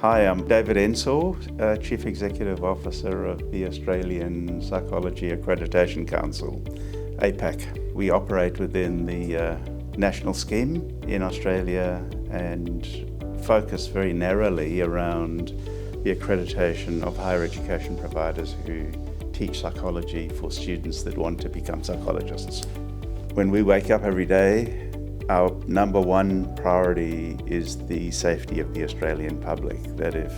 Hi, I'm David Ensor, Chief Executive Officer of the Australian Psychology Accreditation Council, APAC. We operate within the national scheme in Australia and focus very narrowly around the accreditation of higher education providers who teach psychology for students that want to become psychologists. When we wake up every day, our number one priority is the safety of the Australian public. That if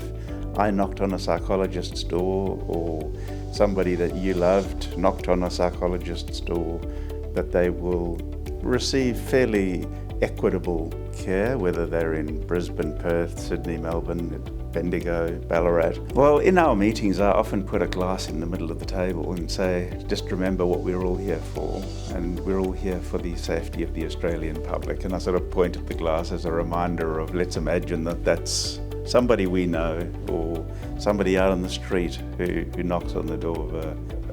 I knocked on a psychologist's door or somebody that you loved knocked on a psychologist's door, that they will receive fairly equitable care, whether they're in Brisbane, Perth, Sydney, Melbourne, Bendigo, Ballarat. Well, in our meetings, I often put a glass in the middle of the table and say, just remember what we're all here for, and we're all here for the safety of the Australian public. And I sort of point at the glass as a reminder of, let's imagine that that's somebody we know or somebody out on the street who knocks on the door of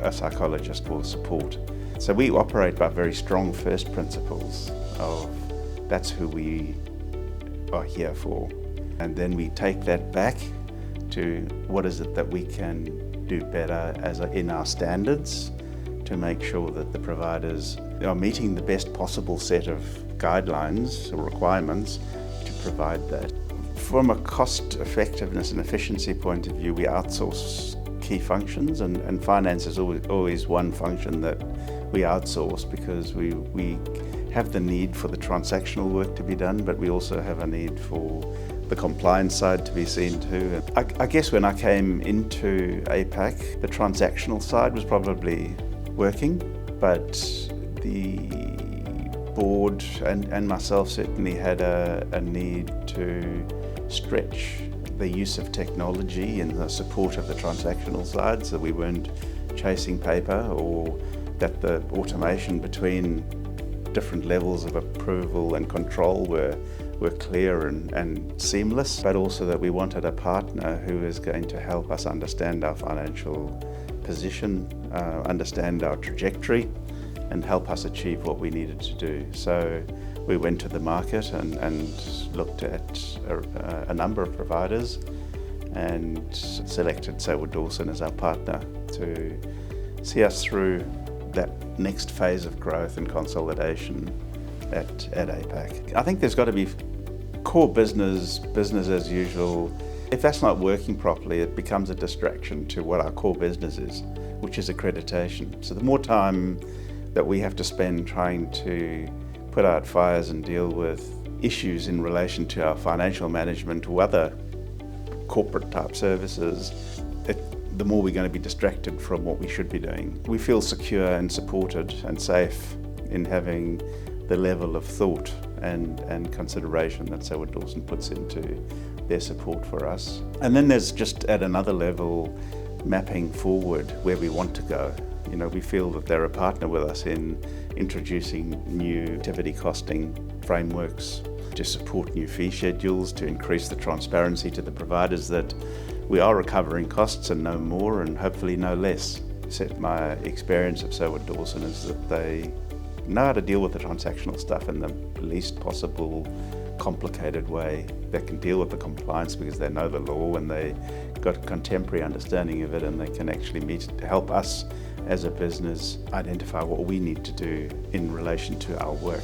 a psychologist for support. So we operate by very strong first principles of that's who we are here for. And then we take that back to what is it that we can do better in our standards to make sure that the providers are meeting the best possible set of guidelines or requirements to provide that. From a cost effectiveness and efficiency point of view, we outsource key functions, and finance is always one function that we outsource because we have the need for the transactional work to be done, but we also have a need for the compliance side to be seen too. I guess when I came into APAC, the transactional side was probably working, but the board and myself certainly had a need to stretch the use of technology in the support of the transactional side, so we weren't chasing paper, or that the automation between different levels of approval and control were clear and seamless, but also that we wanted a partner who is going to help us understand our financial position, understand our trajectory, and help us achieve what we needed to do. So we went to the market and looked at a number of providers and selected Saward Dawson as our partner to see us through that next phase of growth and consolidation at APAC. I think there's got to be core business as usual. If that's not working properly, it becomes a distraction to what our core business is, which is accreditation. So the more time that we have to spend trying to put out fires and deal with issues in relation to our financial management or other corporate type services, the more we're going to be distracted from what we should be doing. We feel secure and supported and safe in having the level of thought and consideration that Saward Dawson puts into their support for us. And then there's just at another level mapping forward where we want to go. You know, we feel that they're a partner with us in introducing new activity costing frameworks to support new fee schedules, to increase the transparency to the providers that we are recovering costs and no more and hopefully no less. My experience of Saward Dawson is that they know how to deal with the transactional stuff in the least possible complicated way. They can deal with the compliance because they know the law and they got a contemporary understanding of it, and they can actually meet to help us as a business identify what we need to do in relation to our work.